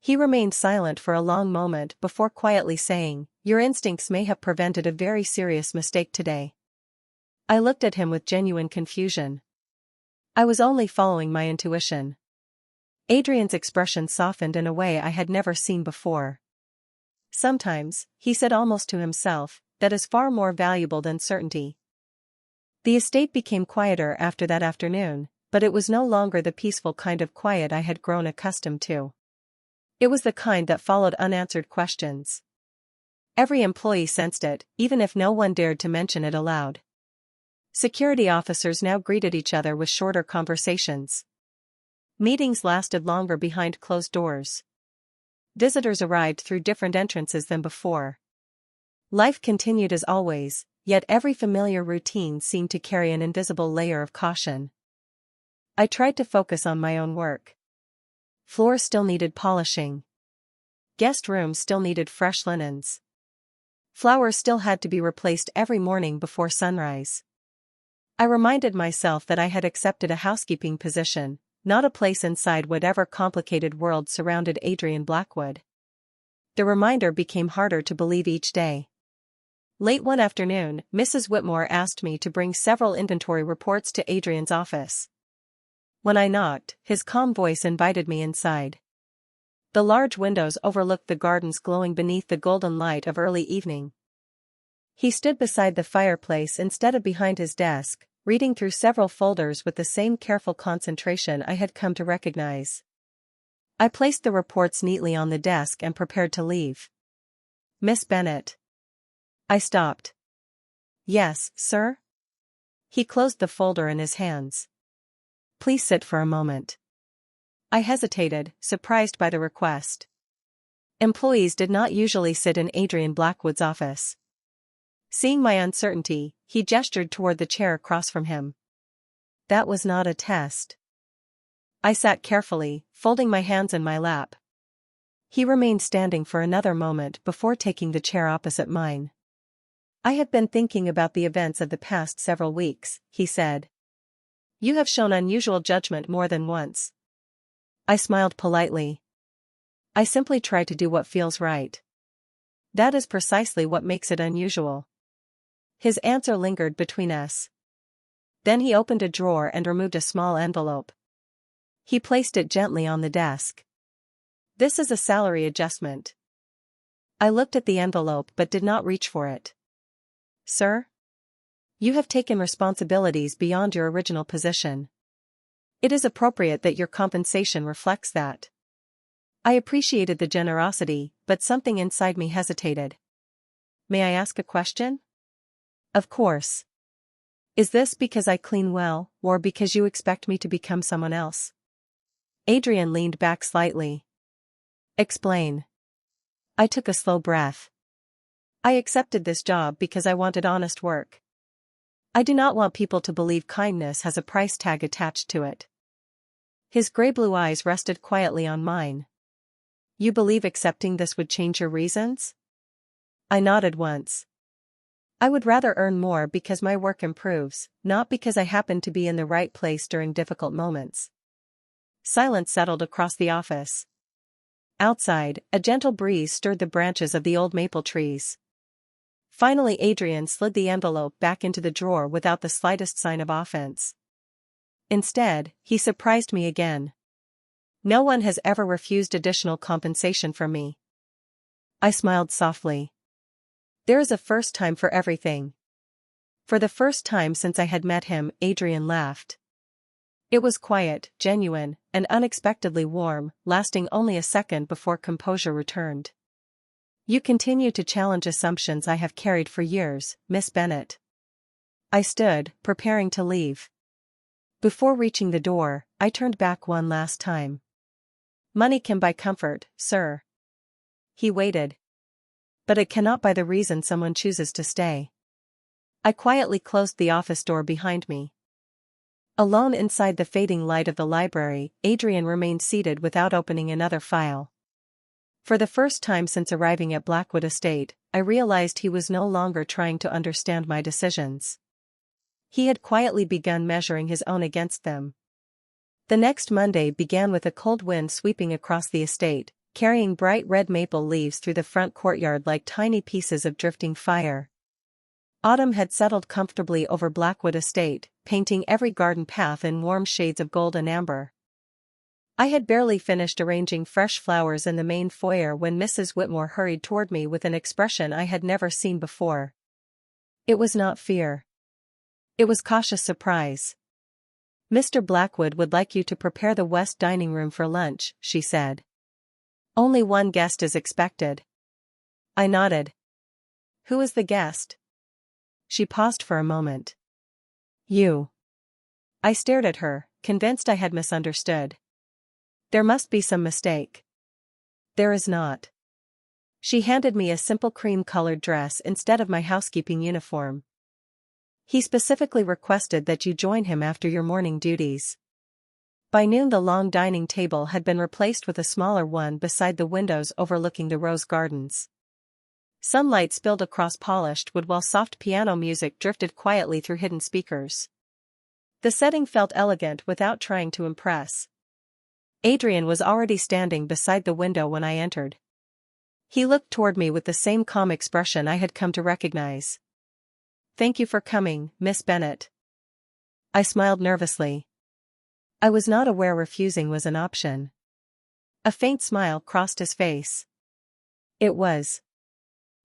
He remained silent for a long moment before quietly saying, "Your instincts may have prevented a very serious mistake today." I looked at him with genuine confusion. I was only following my intuition. Adrian's expression softened in a way I had never seen before. "Sometimes," he said almost to himself, "that is far more valuable than certainty." The estate became quieter after that afternoon, but it was no longer the peaceful kind of quiet I had grown accustomed to. It was the kind that followed unanswered questions. Every employee sensed it, even if no one dared to mention it aloud. Security officers now greeted each other with shorter conversations. Meetings lasted longer behind closed doors. Visitors arrived through different entrances than before. Life continued as always, yet every familiar routine seemed to carry an invisible layer of caution. I tried to focus on my own work. Floors still needed polishing. Guest rooms still needed fresh linens. Flowers still had to be replaced every morning before sunrise. I reminded myself that I had accepted a housekeeping position, not a place inside whatever complicated world surrounded Adrian Blackwood. The reminder became harder to believe each day. Late one afternoon, Mrs. Whitmore asked me to bring several inventory reports to Adrian's office. When I knocked, his calm voice invited me inside. The large windows overlooked the gardens glowing beneath the golden light of early evening. He stood beside the fireplace instead of behind his desk, reading through several folders with the same careful concentration I had come to recognize. I placed the reports neatly on the desk and prepared to leave. "Miss Bennet." I stopped. "Yes, sir?" He closed the folder in his hands. "Please sit for a moment." I hesitated, surprised by the request. Employees did not usually sit in Adrian Blackwood's office. Seeing my uncertainty, he gestured toward the chair across from him. "That was not a test." I sat carefully, folding my hands in my lap. He remained standing for another moment before taking the chair opposite mine. "I have been thinking about the events of the past several weeks," he said. "You have shown unusual judgment more than once." I smiled politely. "I simply try to do what feels right." "That is precisely what makes it unusual." His answer lingered between us. Then he opened a drawer and removed a small envelope. He placed it gently on the desk. "This is a salary adjustment." I looked at the envelope but did not reach for it. "Sir? You have taken responsibilities beyond your original position. It is appropriate that your compensation reflects that." I appreciated the generosity, but something inside me hesitated. "May I ask a question?" "Of course." "Is this because I clean well, or because you expect me to become someone else?" Adrian leaned back slightly. "Explain." I took a slow breath. "I accepted this job because I wanted honest work. I do not want people to believe kindness has a price tag attached to it." His gray-blue eyes rested quietly on mine. "You believe accepting this would change your reasons?" I nodded once. "I would rather earn more because my work improves, not because I happen to be in the right place during difficult moments." Silence settled across the office. Outside, a gentle breeze stirred the branches of the old maple trees. Finally, Adrian slid the envelope back into the drawer without the slightest sign of offense. Instead, he surprised me again. No one has ever refused additional compensation from me. I smiled softly. There is a first time for everything. For the first time since I had met him, Adrian laughed. It was quiet, genuine, and unexpectedly warm, lasting only a second before composure returned. You continue to challenge assumptions I have carried for years, Miss Bennet. I stood, preparing to leave. Before reaching the door, I turned back one last time. Money can buy comfort, sir. He waited. But it cannot buy the reason someone chooses to stay. I quietly closed the office door behind me. Alone inside the fading light of the library, Adrian remained seated without opening another file. For the first time since arriving at Blackwood Estate, I realized he was no longer trying to understand my decisions. He had quietly begun measuring his own against them. The next Monday began with a cold wind sweeping across the estate, carrying bright red maple leaves through the front courtyard like tiny pieces of drifting fire. Autumn had settled comfortably over Blackwood Estate, painting every garden path in warm shades of gold and amber. I had barely finished arranging fresh flowers in the main foyer when Mrs. Whitmore hurried toward me with an expression I had never seen before. It was not fear. It was cautious surprise. "Mr. Blackwood would like you to prepare the west dining room for lunch," she said. "Only one guest is expected." I nodded. "Who is the guest?" She paused for a moment. "You." I stared at her, convinced I had misunderstood. There must be some mistake. There is not. She handed me a simple cream-colored dress instead of my housekeeping uniform. "He specifically requested that you join him after your morning duties." By noon the long dining table had been replaced with a smaller one beside the windows overlooking the rose gardens. Sunlight spilled across polished wood while soft piano music drifted quietly through hidden speakers. The setting felt elegant without trying to impress. Adrian was already standing beside the window when I entered. He looked toward me with the same calm expression I had come to recognize. "Thank you for coming, Miss Bennet." I smiled nervously. I was not aware refusing was an option. A faint smile crossed his face. It was.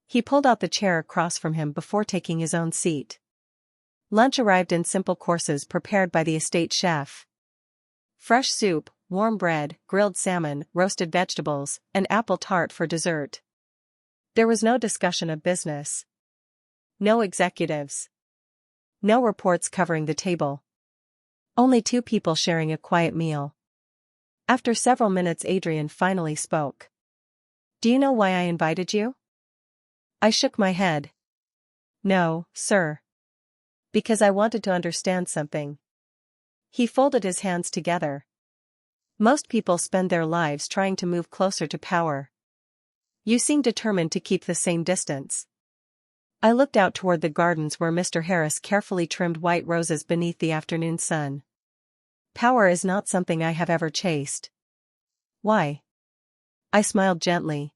He pulled out the chair across from him before taking his own seat. Lunch arrived in simple courses prepared by the estate chef. Fresh soup, warm bread, grilled salmon, roasted vegetables, and apple tart for dessert. There was no discussion of business. No executives. No reports covering the table. Only two people sharing a quiet meal. After several minutes, Adrian finally spoke. "Do you know why I invited you?" I shook my head. "No, sir." "Because I wanted to understand something." He folded his hands together. "Most people spend their lives trying to move closer to power. You seem determined to keep the same distance." I looked out toward the gardens where Mr. Harris carefully trimmed white roses beneath the afternoon sun. "Power is not something I have ever chased." "Why?" I smiled gently.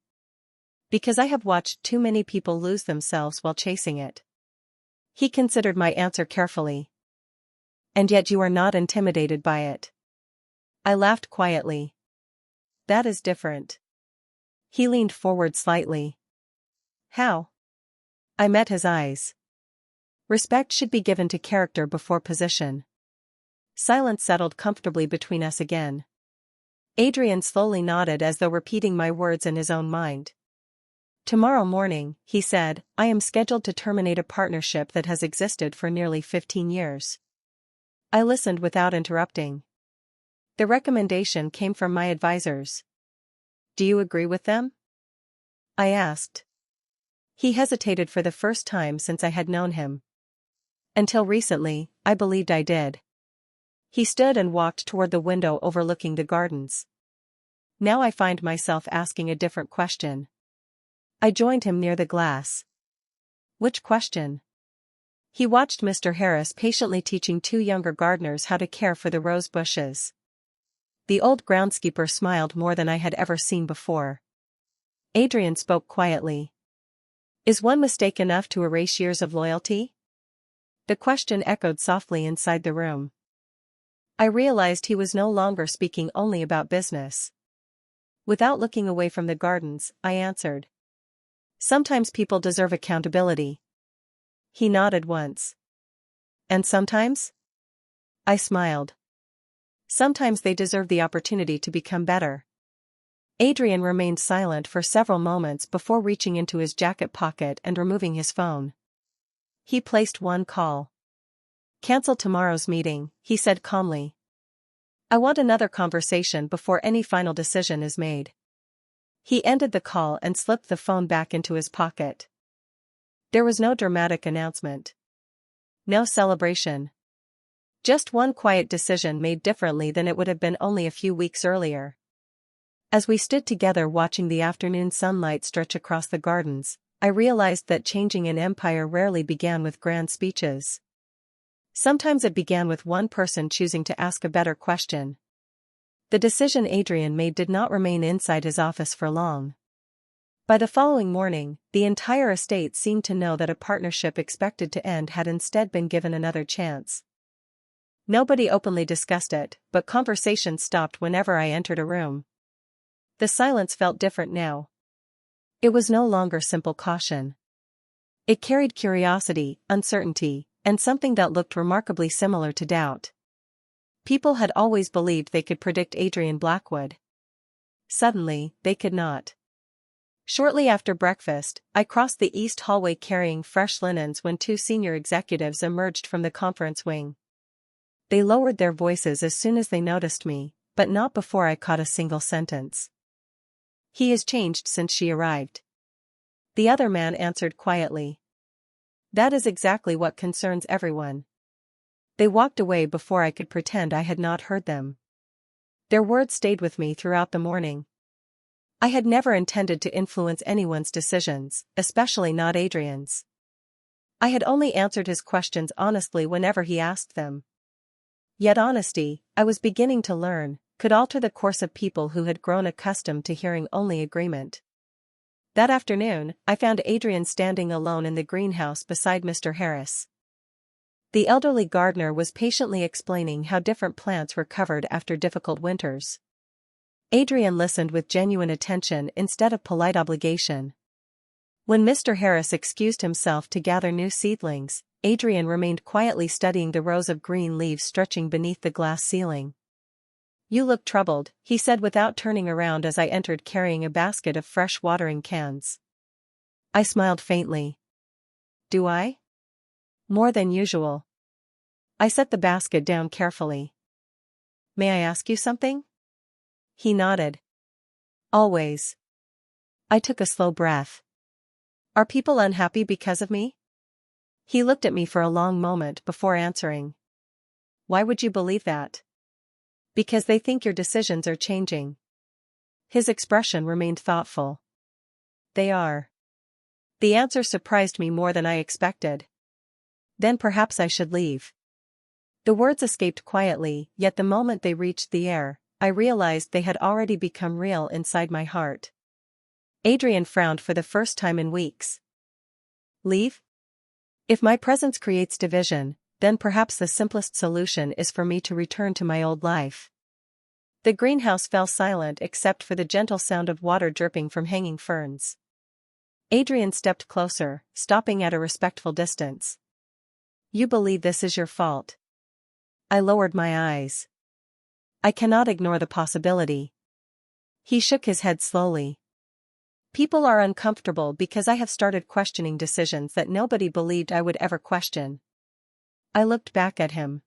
"Because I have watched too many people lose themselves while chasing it." He considered my answer carefully. "And yet you are not intimidated by it." I laughed quietly. "That is different." He leaned forward slightly. "How?" I met his eyes. "Respect should be given to character before position." Silence settled comfortably between us again. Adrian slowly nodded as though repeating my words in his own mind. "Tomorrow morning," he said, "I am scheduled to terminate a partnership that has existed for nearly 15 years. I listened without interrupting. "The recommendation came from my advisors." "Do you agree with them?" I asked. He hesitated for the first time since I had known him. "Until recently, I believed I did." He stood and walked toward the window overlooking the gardens. "Now I find myself asking a different question." I joined him near the glass. "Which question?" He watched Mr. Harris patiently teaching two younger gardeners how to care for the rose bushes. The old groundskeeper smiled more than I had ever seen before. Adrian spoke quietly. Is one mistake enough to erase years of loyalty? The question echoed softly inside the room. I realized he was no longer speaking only about business. Without looking away from the gardens, I answered. Sometimes people deserve accountability. He nodded once. And sometimes? I smiled. Sometimes they deserve the opportunity to become better. Adrian remained silent for several moments before reaching into his jacket pocket and removing his phone. He placed one call. Cancel tomorrow's meeting, he said calmly. I want another conversation before any final decision is made. He ended the call and slipped the phone back into his pocket. There was no dramatic announcement. No celebration. Just one quiet decision made differently than it would have been only a few weeks earlier. As we stood together watching the afternoon sunlight stretch across the gardens, I realized that changing an empire rarely began with grand speeches. Sometimes it began with one person choosing to ask a better question. The decision Adrian made did not remain inside his office for long. By the following morning, the entire estate seemed to know that a partnership expected to end had instead been given another chance. Nobody openly discussed it, but conversation stopped whenever I entered a room. The silence felt different now. It was no longer simple caution. It carried curiosity, uncertainty, and something that looked remarkably similar to doubt. People had always believed they could predict Adrian Blackwood. Suddenly, they could not. Shortly after breakfast, I crossed the east hallway carrying fresh linens when two senior executives emerged from the conference wing. They lowered their voices as soon as they noticed me, but not before I caught a single sentence. He has changed since she arrived. The other man answered quietly. That is exactly what concerns everyone. They walked away before I could pretend I had not heard them. Their words stayed with me throughout the morning. I had never intended to influence anyone's decisions, especially not Adrian's. I had only answered his questions honestly whenever he asked them. Yet honesty, I was beginning to learn, could alter the course of people who had grown accustomed to hearing only agreement. That afternoon, I found Adrian standing alone in the greenhouse beside Mr. Harris. The elderly gardener was patiently explaining how different plants recovered after difficult winters. Adrian listened with genuine attention instead of polite obligation. When Mr. Harris excused himself to gather new seedlings, Adrian remained quietly studying the rows of green leaves stretching beneath the glass ceiling. You look troubled, he said without turning around as I entered carrying a basket of fresh watering cans. I smiled faintly. Do I? More than usual. I set the basket down carefully. May I ask you something? He nodded. Always. I took a slow breath. Are people unhappy because of me? He looked at me for a long moment before answering. Why would you believe that? Because they think your decisions are changing. His expression remained thoughtful. They are. The answer surprised me more than I expected. Then perhaps I should leave. The words escaped quietly, yet the moment they reached the air, I realized they had already become real inside my heart. Adrian frowned for the first time in weeks. Leave? If my presence creates division, then perhaps the simplest solution is for me to return to my old life. The greenhouse fell silent except for the gentle sound of water dripping from hanging ferns. Adrian stepped closer, stopping at a respectful distance. You believe this is your fault. I lowered my eyes. I cannot ignore the possibility. He shook his head slowly. People are uncomfortable because I have started questioning decisions that nobody believed I would ever question. I looked back at him.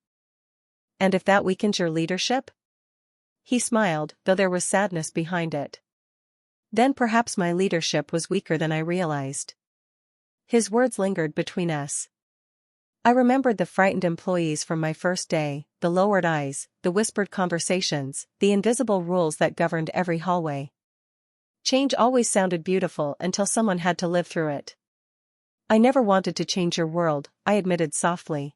And if that weakens your leadership? He smiled, though there was sadness behind it. Then perhaps my leadership was weaker than I realized. His words lingered between us. I remembered the frightened employees from my first day, the lowered eyes, the whispered conversations, the invisible rules that governed every hallway. Change always sounded beautiful until someone had to live through it. I never wanted to change your world, I admitted softly.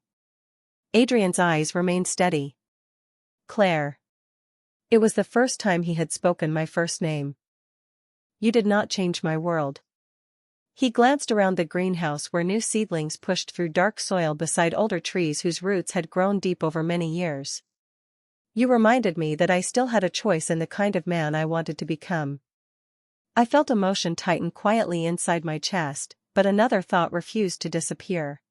Adrian's eyes remained steady. Claire. It was the first time he had spoken my first name. You did not change my world. He glanced around the greenhouse where new seedlings pushed through dark soil beside older trees whose roots had grown deep over many years. You reminded me that I still had a choice in the kind of man I wanted to become. I felt emotion tighten quietly inside my chest, but another thought refused to disappear.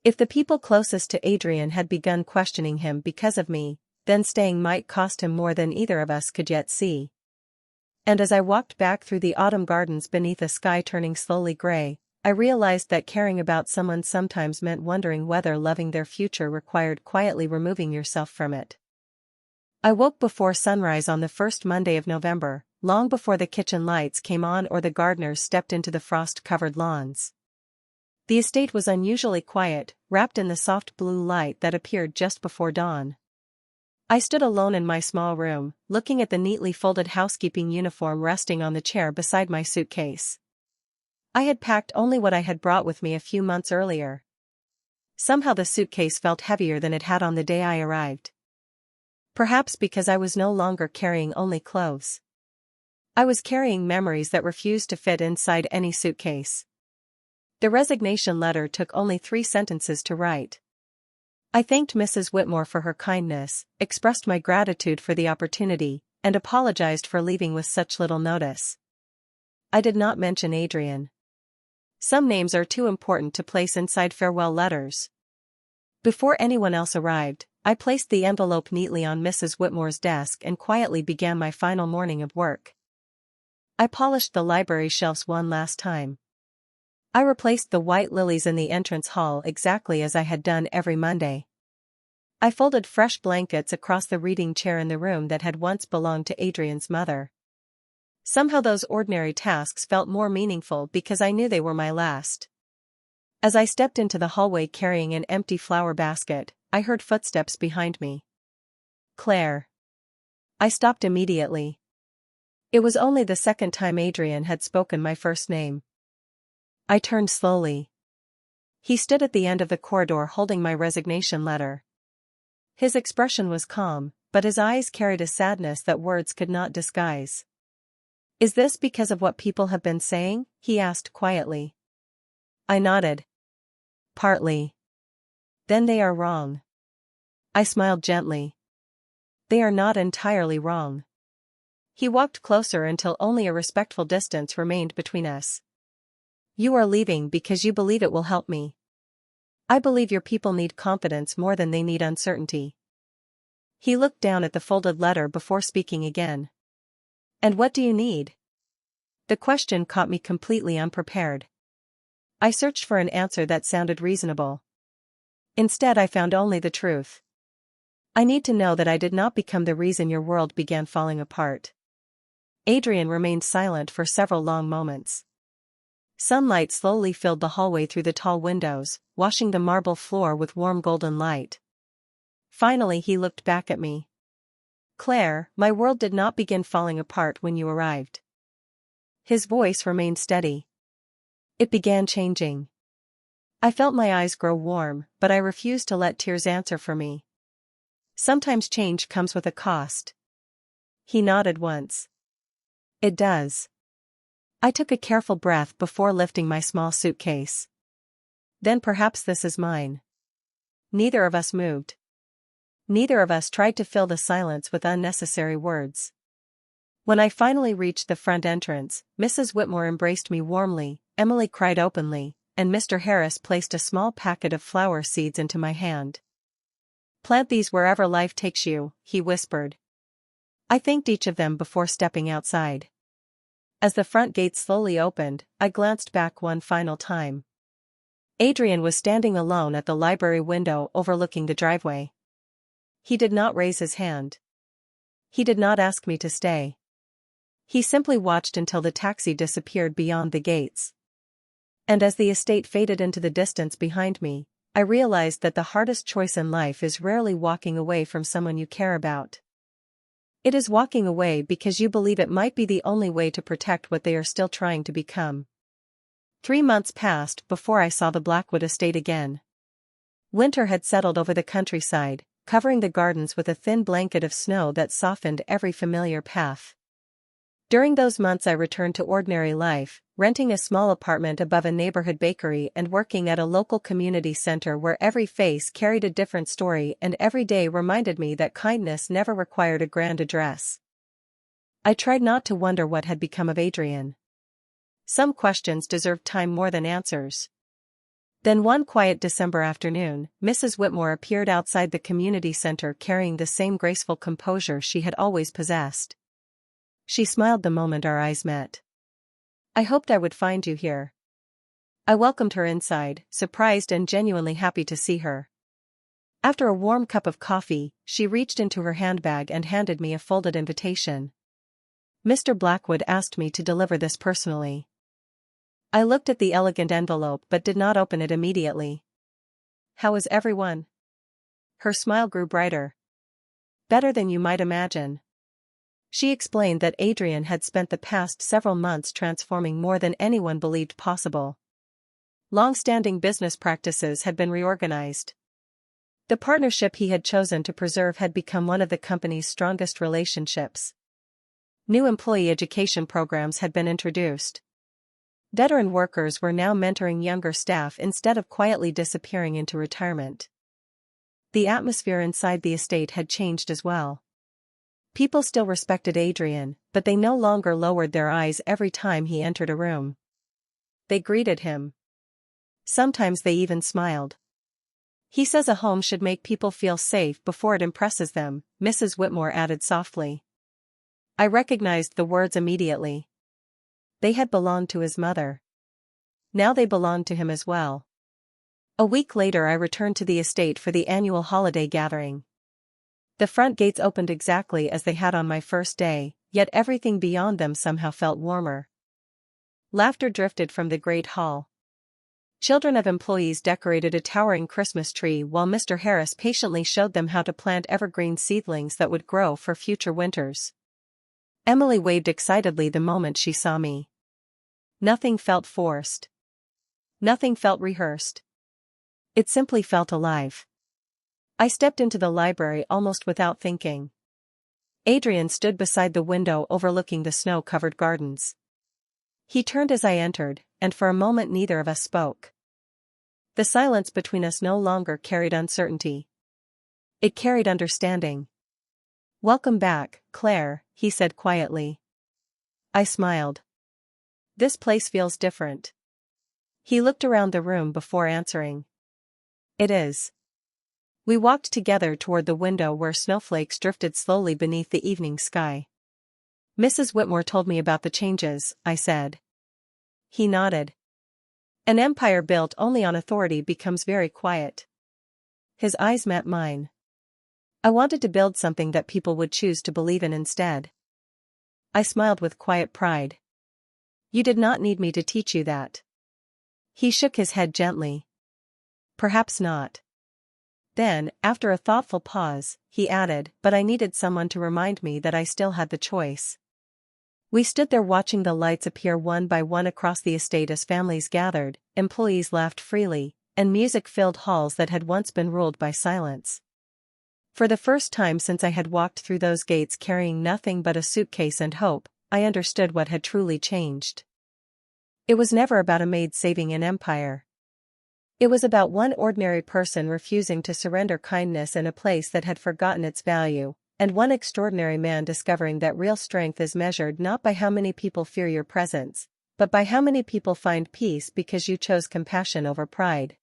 If the people closest to Adrian had begun questioning him because of me, then staying might cost him more than either of us could yet see. And as I walked back through the autumn gardens beneath a sky turning slowly gray, I realized that caring about someone sometimes meant wondering whether loving their future required quietly removing yourself from it. I woke before sunrise on the first Monday of November, long before the kitchen lights came on or the gardeners stepped into the frost-covered lawns. The estate was unusually quiet, wrapped in the soft blue light that appeared just before dawn. I stood alone in my small room, looking at the neatly folded housekeeping uniform resting on the chair beside my suitcase. I had packed only what I had brought with me a few months earlier. Somehow the suitcase felt heavier than it had on the day I arrived. Perhaps because I was no longer carrying only clothes. I was carrying memories that refused to fit inside any suitcase. The resignation letter took only 3 sentences to write. I thanked Mrs. Whitmore for her kindness, expressed my gratitude for the opportunity, and apologized for leaving with such little notice. I did not mention Adrian. Some names are too important to place inside farewell letters. Before anyone else arrived, I placed the envelope neatly on Mrs. Whitmore's desk and quietly began my final morning of work. I polished the library shelves one last time. I replaced the white lilies in the entrance hall exactly as I had done every Monday. I folded fresh blankets across the reading chair in the room that had once belonged to Adrian's mother. Somehow those ordinary tasks felt more meaningful because I knew they were my last. As I stepped into the hallway carrying an empty flower basket, I heard footsteps behind me. Claire. I stopped immediately. It was only the second time Adrian had spoken my first name. I turned slowly. He stood at the end of the corridor holding my resignation letter. His expression was calm, but his eyes carried a sadness that words could not disguise. Is this because of what people have been saying? He asked quietly. I nodded. Partly. Then they are wrong. I smiled gently. They are not entirely wrong. He walked closer until only a respectful distance remained between us. You are leaving because you believe it will help me. I believe your people need confidence more than they need uncertainty. He looked down at the folded letter before speaking again. And what do you need? The question caught me completely unprepared. I searched for an answer that sounded reasonable. Instead, I found only the truth. I need to know that I did not become the reason your world began falling apart. Adrian remained silent for several long moments. Sunlight slowly filled the hallway through the tall windows, washing the marble floor with warm golden light. Finally he looked back at me. Claire, my world did not begin falling apart when you arrived. His voice remained steady. It began changing. I felt my eyes grow warm, but I refused to let tears answer for me. Sometimes change comes with a cost. He nodded once. It does. I took a careful breath before lifting my small suitcase. Then perhaps this is mine. Neither of us moved. Neither of us tried to fill the silence with unnecessary words. When I finally reached the front entrance, Mrs. Whitmore embraced me warmly, Emily cried openly, and Mr. Harris placed a small packet of flower seeds into my hand. Plant these wherever life takes you, he whispered. I thanked each of them before stepping outside. As the front gate slowly opened, I glanced back one final time. Adrian was standing alone at the library window overlooking the driveway. He did not raise his hand. He did not ask me to stay. He simply watched until the taxi disappeared beyond the gates. And as the estate faded into the distance behind me, I realized that the hardest choice in life is rarely walking away from someone you care about. It is walking away because you believe it might be the only way to protect what they are still trying to become. 3 months passed before I saw the Blackwood estate again. Winter had settled over the countryside, covering the gardens with a thin blanket of snow that softened every familiar path. During those months I returned to ordinary life, renting a small apartment above a neighborhood bakery and working at a local community center where every face carried a different story and every day reminded me that kindness never required a grand address. I tried not to wonder what had become of Adrian. Some questions deserved time more than answers. Then one quiet December afternoon, Mrs. Whitmore appeared outside the community center carrying the same graceful composure she had always possessed. She smiled the moment our eyes met. "I hoped I would find you here." I welcomed her inside, surprised and genuinely happy to see her. After a warm cup of coffee, she reached into her handbag and handed me a folded invitation. "Mr. Blackwood asked me to deliver this personally." I looked at the elegant envelope but did not open it immediately. "How is everyone?" Her smile grew brighter. "Better than you might imagine." She explained that Adrian had spent the past several months transforming more than anyone believed possible. Long-standing business practices had been reorganized. The partnership he had chosen to preserve had become one of the company's strongest relationships. New employee education programs had been introduced. Veteran workers were now mentoring younger staff instead of quietly disappearing into retirement. The atmosphere inside the estate had changed as well. People still respected Adrian, but they no longer lowered their eyes every time he entered a room. They greeted him. Sometimes they even smiled. "He says a home should make people feel safe before it impresses them," Mrs. Whitmore added softly. I recognized the words immediately. They had belonged to his mother. Now they belonged to him as well. A week later I returned to the estate for the annual holiday gathering. The front gates opened exactly as they had on my first day, yet everything beyond them somehow felt warmer. Laughter drifted from the great hall. Children of employees decorated a towering Christmas tree while Mr. Harris patiently showed them how to plant evergreen seedlings that would grow for future winters. Emily waved excitedly the moment she saw me. Nothing felt forced. Nothing felt rehearsed. It simply felt alive. I stepped into the library almost without thinking. Adrian stood beside the window overlooking the snow-covered gardens. He turned as I entered, and for a moment neither of us spoke. The silence between us no longer carried uncertainty. It carried understanding. "Welcome back, Claire," he said quietly. I smiled. "This place feels different." He looked around the room before answering. "It is." We walked together toward the window where snowflakes drifted slowly beneath the evening sky. "Mrs. Whitmore told me about the changes," I said. He nodded. "An empire built only on authority becomes very quiet." His eyes met mine. "I wanted to build something that people would choose to believe in instead." I smiled with quiet pride. "You did not need me to teach you that." He shook his head gently. "Perhaps not." Then, after a thoughtful pause, he added, "But I needed someone to remind me that I still had the choice." We stood there watching the lights appear one by one across the estate as families gathered, employees laughed freely, and music filled halls that had once been ruled by silence. For the first time since I had walked through those gates carrying nothing but a suitcase and hope, I understood what had truly changed. It was never about a maid saving an empire. It was about one ordinary person refusing to surrender kindness in a place that had forgotten its value, and one extraordinary man discovering that real strength is measured not by how many people fear your presence, but by how many people find peace because you chose compassion over pride.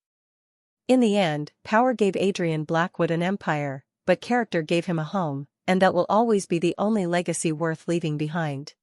In the end, power gave Adrian Blackwood an empire, but character gave him a home, and that will always be the only legacy worth leaving behind.